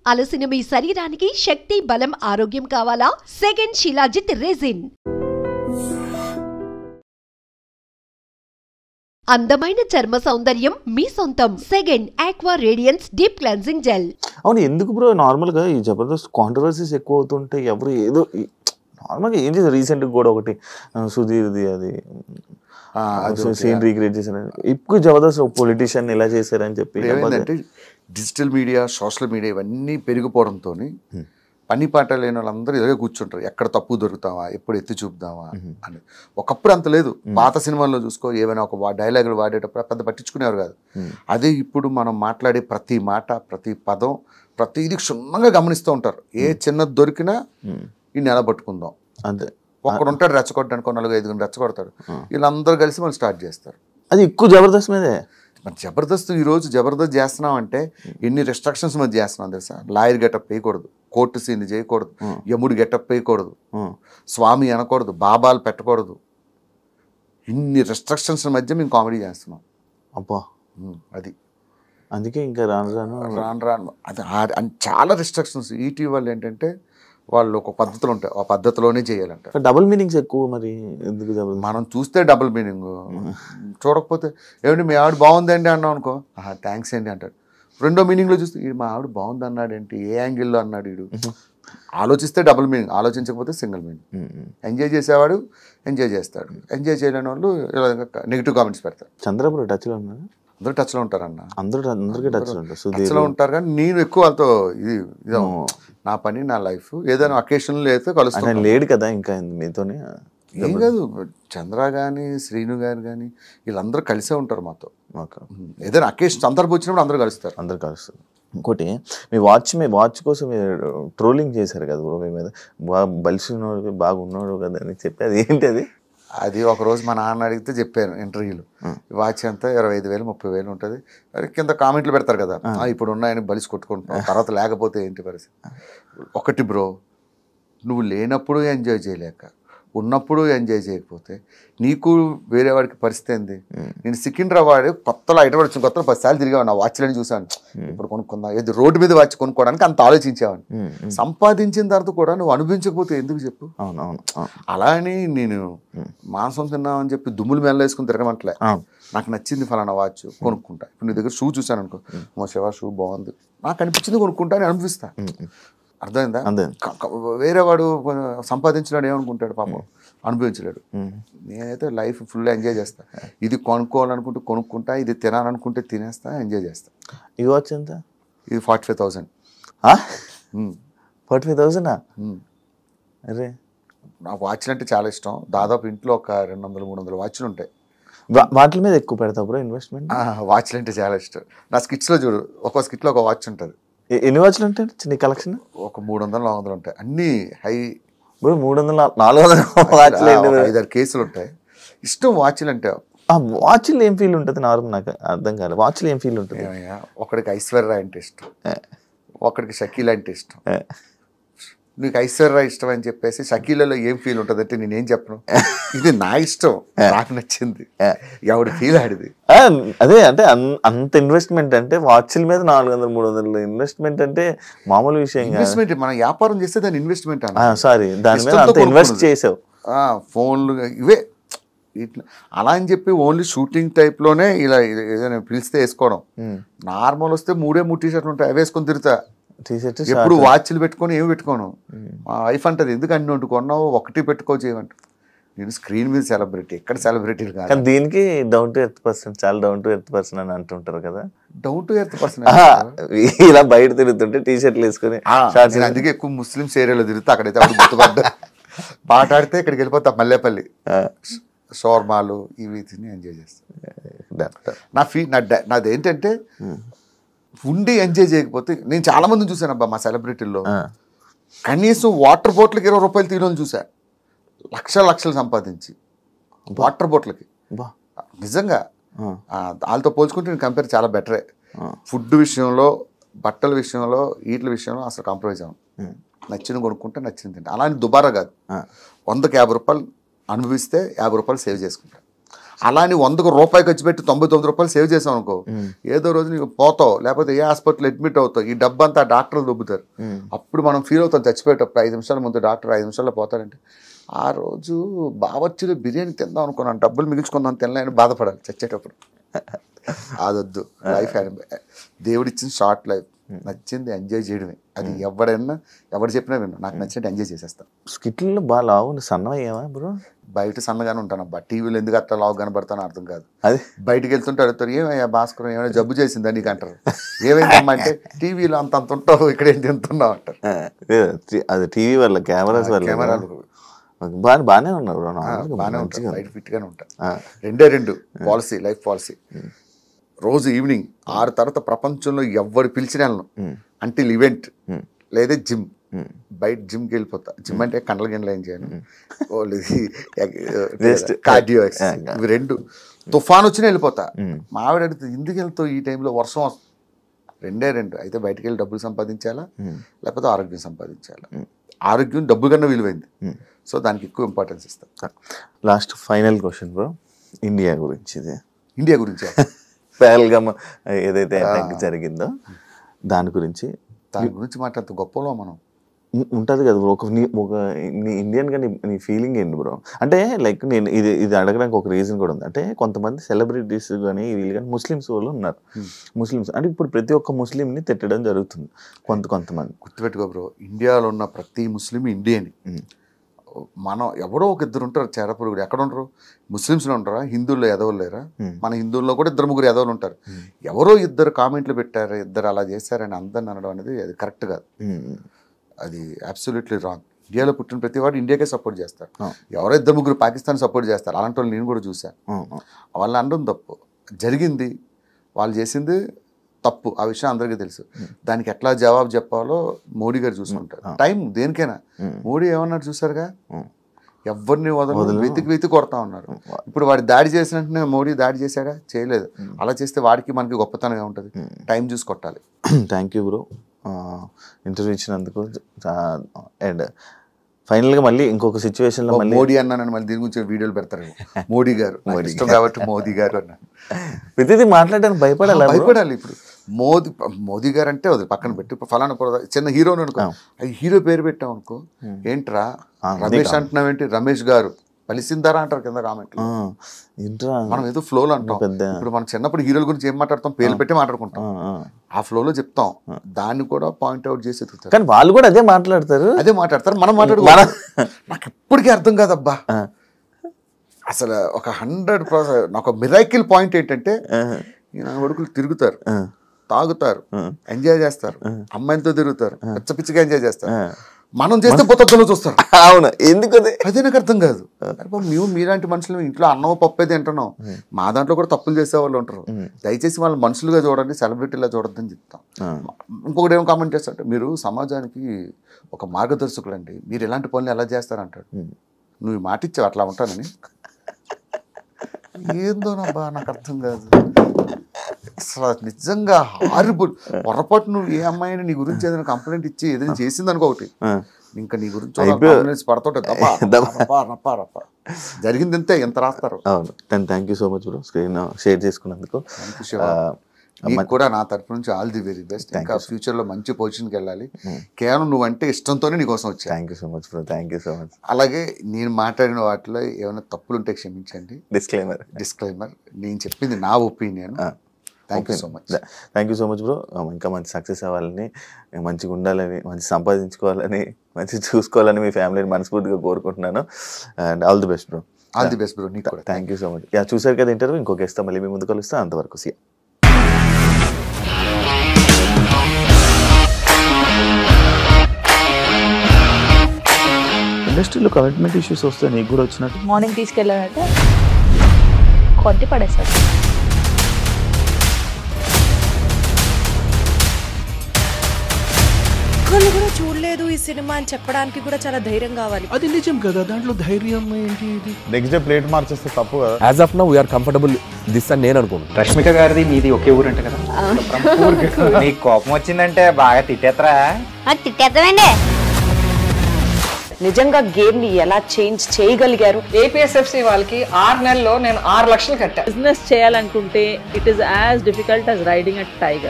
అలసిన మీ శరీరానికి శక్తి, బలం, ఆరోగ్యం కావాలా? Second shilajit resin. అందమైన చర్మ సౌందర్యం మీ సొంతం. Second aqua radiance deep cleansing gel. అవును, ఎందుకు బ్రో నార్మల్గా ఈ జబర్దస్త్ కాంట్రవర్సీస్ ఎక్కువ అవుతుంటే ఎవరు ఏదో నార్మల్గా ఏం చేశారు? రీసెంట్గా కూడా ఒకటి సుధీర్ది అది సీన్ రీక్రియేట్ చేశారు. ఇప్పుడు జబర్దస్త్ ఒక పొలిటీషియన్ ఇలా చేశారని చెప్పి ఏమైందంటే డిజిటల్ మీడియా, సోషల్ మీడియా ఇవన్నీ పెరిగిపోవడంతో పని పాట లేని వాళ్ళందరూ ఇదే కూర్చుంటారు. ఎక్కడ తప్పు దొరుకుతావా, ఎప్పుడు ఎత్తి చూపుదామా అని. ఒకప్పుడు అంత లేదు. పాత సినిమాల్లో చూసుకో, ఏమైనా ఒక డైలాగులు వాడేటప్పుడు పెద్ద పట్టించుకునేవారు కాదు. అదే ఇప్పుడు మనం మాట్లాడే ప్రతి మాట, ప్రతి పదం, ప్రతిదీ క్షుణ్ణంగా గమనిస్తూ ఉంటారు. ఏ చిన్నది దొరికినా ఈ నెల పట్టుకుందాం అంతే. ఒక్కడు ఉంటాడు రెచ్చగొట్టడానికి, 4-5 రెచ్చగొడతాడు. వీళ్ళందరూ కలిసి మనం స్టార్ట్ చేస్తారు. అది ఎక్కువ జబర్దస్త్ మీదే. మరి జబర్దస్త్ ఈరోజు జబర్దస్త్ చేస్తున్నాం అంటే ఎన్ని రెస్ట్రిక్షన్స్ మధ్య చేస్తున్నాం తెలుసా? లాయర్ గెటప్ వేయకూడదు, కోర్టు సీన్ చేయకూడదు, యముడు గెటప్ వేయకూడదు, స్వామి అనకూడదు, బాబాలు పెట్టకూడదు. ఇన్ని రెస్ట్రిక్షన్స్ మధ్య మేము కామెడీ చేస్తున్నాం. అబ్బా, అది అందుకే ఇంకా రాను అది చాలా రెస్ట్రిక్షన్స్. ఇటీవల ఏంటంటే వాళ్ళు ఒక పద్ధతులు ఉంటాయి, ఆ పద్ధతిలోనే చేయాలంట. డబుల్ మీనింగ్స్ ఎక్కువ. మరి ఎందుకు మనం చూస్తే డబుల్ మీనింగ్, చూడకపోతే ఏమిటి మీ ఆవిడ బాగుందండి అన్నాం అనుకో, థ్యాంక్స్ అండి అంటాడు. రెండో మీనింగ్లో చూస్తే మా ఆవిడ బాగుంది అన్నాడు ఏంటి, ఏ యాంగిల్లో అన్నాడు వీడు. ఆలోచిస్తే డబుల్ మీనింగ్, ఆలోచించకపోతే సింగిల్ మీనింగ్. ఎంజాయ్ చేసేవాడు ఎంజాయ్ చేస్తాడు, ఎంజాయ్ చేయలేని వాళ్ళు నెగిటివ్ కామెంట్స్ పెడతారు. చంద్రబాబు టచ్లో ఉన్నారు, అందరూ టచ్లో ఉంటారన్న, అందరికీ టచ్లో ఉంటారు. కానీ నేను ఎక్కువ వాళ్ళతో ఇది నా పని, నా లైఫ్, ఏదైనా అకేషన్లో అయితే కలుస్తాను. లేడు కదా ఇంకా మీతోనే. ఏం కాదు, చంద్ర కానీ శ్రీను గారు కానీ వీళ్ళందరూ కలిసే ఉంటారు మాతో. ఏదైనా అకేషన్ సందర్భం వచ్చినప్పుడు అందరూ కలుస్తారు. ఇంకోటి, మీ వాచ్ కోసం మీరు ట్రోలింగ్ చేశారు కదా బ్రో, మీ మీద బాగా బలిసినోడు బాగున్నాడు కదా అని చెప్పి, అది ఏంటి అది? అది ఒకరోజు మా నాన్న అడిగితే చెప్పాను ఇంటర్వ్యూలో. వాచ్ అంతా 25,000 30,000 ఉంటుంది. కింద కామెంట్లు పెడతారు కదా, ఇప్పుడు ఉన్నాయని బలిసి కొట్టుకుంటున్నాం, తర్వాత లేకపోతే ఏంటి పరిస్థితి. ఒకటి బ్రో, నువ్వు లేనప్పుడు ఎంజాయ్ చేయలేక, ఉన్నప్పుడు ఎంజాయ్ చేయకపోతే నీకు వేరే వాడికి పరిస్థితి ఏంది? నేను సికింద్రాబాద్ కొత్తలో ఐటమ్ వచ్చిన కొత్తలో 10 సార్లు తిరిగాను, నా వాచ్లని చూసాను. ఇప్పుడు కొనుక్కుందా, ఏది రోడ్డు మీద వాచ్ కొనుక్కోవడానికి అంత ఆలోచించేవాడిని. సంపాదించిన తర్వాత కూడా నువ్వు అనుభవించకపోతే ఎందుకు చెప్పు? అలా అని నేను మాంసం తిన్నామని చెప్పి దుమ్ములు మెల్లేసుకుని తిరగమంటలే. నాకు నచ్చింది ఫలానా వాచ్ కొనుక్కుంటా. ఇప్పుడు నీ దగ్గర షూ చూసాను అనుకో, మా శివ షూ బాగుంది, నాకు అనిపించింది కొనుక్కుంటా అని అనిపిస్తా. అర్థమైందా? వేరే వాడు సంపాదించినాడు ఏమనుకుంటాడు, పాపం అనుభవించలేడు. నేనైతే లైఫ్ ఫుల్ ఎంజాయ్ చేస్తా. ఇది కొనుక్కోవాలనుకుంటే కొనుక్కుంటా, ఇది తినాలనుకుంటే తినేస్తా, ఎంజాయ్ చేస్తా. ఈ వాచ్ ఎంత? ఇది 45,000. 45,000? అరే, నాకు వాచ్లు అంటే చాలా ఇష్టం. దాదాపు ఇంట్లో ఒక 200-300 వాచ్లు ఉంటాయి. వాటి మీద ఎక్కువ పెడతావు బ్రో ఇన్వెస్ట్మెంట్? వాచ్లు అంటే చాలా ఇష్టం. నా స్కిట్స్లో చూడు, ఒక్కో స్కిట్లో ఒక వాచ్ ఉంటుంది. ఎన్ని వాచ్లు ఉంటాయి చిన్న కలెక్షన్? ఒక 300-400 ఉంటాయి. అన్నీ హై. 300-400 వాచ్లు, 5-6 కేసులు ఉంటాయి. ఇష్టం వాచ్లు అంటే. వాచ్లు ఏం ఫీల్ ఉంటుంది? నార్మల్ నాకు అర్థం కాలేదు, వాచ్లు ఏం ఫీల్ ఉంటుంది? ఒకడికి ఐశ్వర్య అంటే ఇష్టం, ఒకడికి షకీల్ అంటే ఇష్టం. నీకు ఐశ్వర్య ఇష్టం అని చెప్పేసి షకీలలో ఏం ఫీల్ ఉంటుంది అంటే నేనేం చెప్పను, ఇది నా ఇష్టం, నాకు నచ్చింది, ఎవడి ఫీల్ ఆడిది. అదే అంటే అంత ఇన్వెస్ట్మెంట్ అంటే వాచ్ల మీద 400-300 ఇన్వెస్ట్మెంట్ అంటే మామూలు విషయం. ఇన్వెస్ట్మెంట్ మనం వ్యాపారం చేస్తే దాని ఇన్వెస్ట్మెంట్ సారీ, దాని మీద అంత ఇన్వెస్ట్ చేసావు. ఫోన్లు ఇవే ఇట్లా అలా అని చెప్పి ఓన్లీ షూటింగ్ టైప్లోనే ఇలా ఏదైనా పిలిస్తే వేసుకోవడం. నార్మల్ వస్తే 3 టీ-షర్ట్లు ఉంటాయి, అవి వేసుకొని తిరుగుతా. ఎప్పుడు వాచ్లు పెట్టుకొని ఏమి పెట్టుకోను. మా వైఫ్ అంటది, ఎందుకు అన్ని కొన్నావు, ఒకటి పెట్టుకోవచ్చు ఏమంట. నేను స్క్రీన్ మీద సెలబ్రిటీ, ఎక్కడ సెలబ్రిటీలు కాదు. దీనికి డౌన్ టు ఎర్త్ పర్సన్, చాలా డౌన్ టు ఎర్త్ పర్సన్ అని అంటుంటారు కదా. డౌన్ టు ఎర్త్ పర్సన్ ఇలా బయట తిరుగుతుంటే టీ-షర్ట్లు వేసుకుని. అందుకే ఎక్కువ ముస్లిమ్స్ ఏరియాలో తిరుగుతా. అక్కడైతే అప్పుడు గుర్తుపడ్డా, పాట ఆడితే ఇక్కడికి వెళ్ళిపోతా, మల్లేపల్లి షోర్మాలు ఇవి తిని ఎంజాయ్ చేస్తాను. నాదేంటంటే ఉండి ఎంజాయ్ చేయకపోతే, నేను చాలా మందిని చూసాను అబ్బా మా సెలబ్రిటీల్లో, కనీసం వాటర్ బాటిల్కి 20 రూపాయలు తీయడం చూసా, లక్షలు సంపాదించి వాటర్ బాటిల్కి. నిజంగా వాళ్ళతో పోల్చుకుంటే నేను కంపేర్ చాలా బెటరే. ఫుడ్ విషయంలో, బట్టల విషయంలో, వీటి విషయంలో అసలు కాంప్రమైజ్ అవ్వను. నచ్చిన కొనుక్కుంటే నచ్చింది తింటే. అలా అని దుబారా కాదు. 100కి 50 రూపాయలు అనుభవిస్తే 50 రూపాయలు సేవ్ చేసుకుంటాను. అలా అని 100 రూపాయలు ఖర్చు పెట్టి 99 రూపాయలు సేవ్ చేసాం అనుకో, ఏదో రోజు నీకు పోతావు, లేకపోతే ఏ హాస్పిటల్ అడ్మిట్ అవుతావు, ఈ డబ్బు అంతా డాక్టర్లు దొబ్బుతారు. అప్పుడు మనం ఫీల్ అవుతాం చచ్చిపోయేటప్పుడు 5 నిమిషాల ముందు డాక్టర్ 5 నిమిషాల్లో పోతారంటే. ఆ రోజు బావొచ్చులో బిర్యానీ తిందాం అనుకున్నాను, డబ్బులు మిగిల్చుకుందాం తినలేని బాధపడాలి చచ్చేటప్పుడు. అదొద్దు. లైఫ్ దేవుడిచ్చిన షార్ట్ లైఫ్, నచ్చింది ఎంజాయ్ చేయడమే. అది ఎవరు చెప్పినా విన్నా, నాకు నచ్చినట్టు ఎంజాయ్ చేసేస్తాను. స్కిట్లు బాగా లావు సన్నమయ్యావా బ్రో? బయట సన్నగానే ఉంటాను అబ్బా, టీవీలో ఎందుకు అట్లా లావు కనబడతాను అర్థం కాదు. అది బయటికి వెళ్తుంటే అడుగుతారు, ఏమయ్యా భాస్కరం ఏమైనా జబ్బు చేసిందా నీకు అంటారు. ఏమైందమ్మా అంటే, టీవీలో అంత ఉంటావు, ఇక్కడ ఏం తింటున్నావు అంటారు. అది టీవీ వల్ల, కెమెరాస్ వల్ల. కెమెరాలు బాగానే ఉన్నారు, బాగానే ఉంటారు, బయట ఫిట్గానే ఉంటారు. 2 పాలసీ, లైఫ్ పాలసీ. రోజు ఈవినింగ్ 6 తర్వాత ప్రపంచంలో ఎవరు పిలిచిన వెళ్ళను, అంటిల్ ఈవెంట్ లేదా జిమ్. బయట జిమ్కి వెళ్ళిపోతా. జిమ్ అంటే కండల గిండలు ఏం చేయను, కార్డియో ఎక్సర్సైజ్. ఇవి 2 తుఫాన్ వచ్చినా వెళ్ళిపోతా. మా ఆవిడ అడిగితే ఎందుకు వెళ్తావు ఈ టైంలో, వర్షం వస్తుంది. 2 అయితే బయటకు వెళ్ళి డబ్బులు సంపాదించాలా, లేకపోతే ఆరోగ్యం సంపాదించాలా. ఆరోగ్యం డబ్బు కన్నా విలువైంది, సో దానికి ఎక్కువ ఇంపార్టెన్స్ ఇస్తాం. Last final question bro, India గురించి. ఇండియా గురించి పహల్గామ్ ఏదైతే అటాక్ జరిగిందో దాని గురించి మాట్లాడుతూ గొప్పలో మనం ఉంటుంది కదా బ్రో. ఒక నీ ఇండియన్గా నీ ఫీలింగ్ ఏంటి బ్రో? అంటే లైక్ నేను ఇది అడగడానికి ఒక రీజన్ కూడా ఉంది. అంటే కొంతమంది సెలబ్రిటీస్ కానీ వీళ్ళు కానీ ముస్లిమ్స్ వాళ్ళు ఉన్నారు. ముస్లిమ్స్ అంటే ఇప్పుడు ప్రతి ఒక్క ముస్లింని తిట్టడం జరుగుతుంది కొంతమంది. గుర్తుపెట్టుకో బ్రో, ఇండియాలో ఉన్న ప్రతి ముస్లిం ఇండియన్. మనం ఎవరో ఒక 2 ఉంటారు చేరపురుగుడు. ఎక్కడ ఉంటారు? ముస్లిమ్స్లో ఉంటారా? హిందువుల్లో ఎదవలు లేరా? మన హిందువుల్లో కూడా 2-3 ఎదవలు ఉంటారు. ఎవరో 2 కామెంట్లు పెట్టారు, 2 అలా చేశారని అందరిని అనడం అనేది అది కరెక్ట్ కాదు. అది అబ్సల్యూట్లీ రాంగ్. ఇండియాలో పుట్టిన ప్రతి వాడు ఇండియాకే సపోర్ట్ చేస్తారు. ఎవరో 2-3 పాకిస్తాన్ సపోర్ట్ చేస్తారు. అలాంటి వాళ్ళు నేను కూడా చూశాను. వాళ్ళు అనడం తప్పు. జరిగింది, వాళ్ళు చేసింది తప్పు, ఆ విషయం అందరికీ తెలుసు. దానికి ఎట్లా జవాబు చెప్పాలో మోడీ గారు చూసుకుంటారు. టైం దేనికైనా. మోడీ ఏమన్నాడు చూసారుగా, ఎవరిని వదలదు, వెతికి కొడతా ఉన్నారు. ఇప్పుడు వాడి దాడి చేసినట్టునే మోడీ దాడి చేశాడా? చేయలేదు. అలా చేస్తే వాడికి మనకి గొప్పతనంగా ఉంటుంది. టైం చూసి కొట్టాలి. థ్యాంక్ యూ బ్రో, ఇంటర్వ్యూ ఇచ్చినందుకు. అండ్ ఫైనల్గా మళ్ళీ ఇంకొక సిచ్యువేషన్లో మోడీ అన్నానని మళ్ళీ దీని గురించి వీడియోలు పెడతారు. మోడీ గారు ఇష్టం కాబట్టి మోదీ గారు అన్నా. ప్రతిదీ మాట్లాడడానికి భయపడాలి. ఇప్పుడు మోదీ గారు అంటే వదిలి పక్కన పెట్టి, ఇప్పుడు ఫలానా చిన్న హీరోని అనుకో, హీరో పేరు పెట్టాం అనుకో, ఏంట్రా రమేష్ అంటున్నావేంటి, రమేష్ గారు పలిసిందారా అంటారు కింద కామెంట్లు. మనం ఏదో ఫ్లోలో అంటాం. ఇప్పుడు మనం చిన్నప్పుడు హీరోల గురించి ఏం మాట్లాడతాం, పేర్లు పెట్టి మాట్లాడుకుంటాం, ఆ ఫ్లోలో చెప్తాం. దాన్ని కూడా పాయింట్అవుట్ చేసి ఎదుగుతారు. కానీ వాళ్ళు కూడా అదే మాట్లాడతారు. మనం మాట్లాడుకోవాలి. నాకు ఇప్పటికీ అర్థం కాదబ్బా అసలు. ఒక 100% నాకు మిరాకిల్ పాయింట్ ఏంటంటే, నా కొడుకులు తిరుగుతారు, తాగుతారు, ఎంజాయ్ చేస్తారు, అమ్మాయిలతో తిరుగుతారు, పిచ్చగా ఎంజాయ్ చేస్తారు. మనం చేస్తే పొత్తులో చూస్తారు. అవును, ఎందుకు అదే నాకు అర్థం కాదు. మీలాంటి మనుషులు ఇంట్లో అన్నం పప్పు అయితే తింటున్నాం, మా దాంట్లో కూడా తప్పులు చేసే వాళ్ళు ఉంటారు. దయచేసి వాళ్ళు మనుషులుగా చూడండి, సెలబ్రిటీలా చూడొద్దని చెప్తాం. ఇంకొకటి ఏమో కామెంట్ చేస్తారంటే, మీరు సమాజానికి ఒక మార్గదర్శకులు అండి, మీరు ఎలాంటి పనులు ఎలా చేస్తారంటాడు. నువ్వు మాట ఇచ్చావు అట్లా ఉంటానని. ఏందోనబ్బా నాకు అర్థం కాదు అసలు. నిజంగా హారిబుల్. పొరపాటు నువ్వు ఏ అమ్మాయిని నీ గురించి ఏదైనా కంప్లైంట్ ఇచ్చి ఏదైనా చేసింది అనుకోటి, ఇంకా నీ గురించి పడుతుంటే జరిగింది అంతే, ఎంత రాస్తారు. అవును. Thank you so much bro, screen share చేసుకున్నందుకు. నీకు కూడా నా తరపు నుంచి ఆల్ ది వెరీ బెస్ట్. ఇంకా ఫ్యూచర్లో మంచి పొజిషన్కి వెళ్ళాలి. కేవలం నువ్వంటే ఇష్టంతోనే నీకోసం వచ్చా. Thank you so much bro, thank you so much. అలాగే నేను మాట్లాడిన వాటిలో ఏమైనా తప్పులు ఉంటే క్షమించండి. డిస్క్లైమర్, నేను చెప్పింది నా opinion. Thank you so much. Thank you so much bro. ఇంకా మంచి సక్సెస్ అవ్వాలని, మంచిగా ఉండాలని, మంచి సంపాదించుకోవాలని, మంచి చూసుకోవాలని మీ ఫ్యామిలీని మనస్ఫూర్తిగా కోరుకుంటున్నాను. And all the best bro. All the best bro. నీకు కూడా థ్యాంక్ యూ సో మచ్. చూసారు కదా ఇంటర్వ్యూ, ఇంకొక గెస్ట్ మళ్ళీ మీ ముందు కలుస్తా. అంతవరకు సీ. ఇండస్ట్రీలో కమిట్మెంట్ ఇష్యూస్ వస్తే నీకు కూడా వచ్చినట్టు మార్నింగ్ తీసుకెళ్ళాలంటే కొట్టి పడేస్తారు. ఒక్కళ్ళు కూడా చూడలేదు ఈ సినిమా అని చెప్పడానికి కూడా చాలా ధైర్యం కావాలి. అది నిజం కదా, దాంట్లో ధైర్యం ఏంటి? నెక్స్ట్ డే ప్లేట్ మార్చేస్తే తప్పు కదా. As of now we are comfortable this అని నేను అనుకుంటున్నాను. రష్మిక గారిది మీది ఒకే ఊరు అంట కదా. నీకు కోపం వచ్చిందంటే బాగా తిట్టేత్తరా? తిట్టేస్తామండి. నిజంగా గేమ్ ని ఎలా చేంజ్ చేయగలిగారు? ఏపీఎస్ఎఫ్సి వాళ్ళకి 6 నెలల్లో నేను 6 లక్షలు కట్టా. బిజినెస్ చేయాలనుకుంటే it is as difficult as riding a tiger.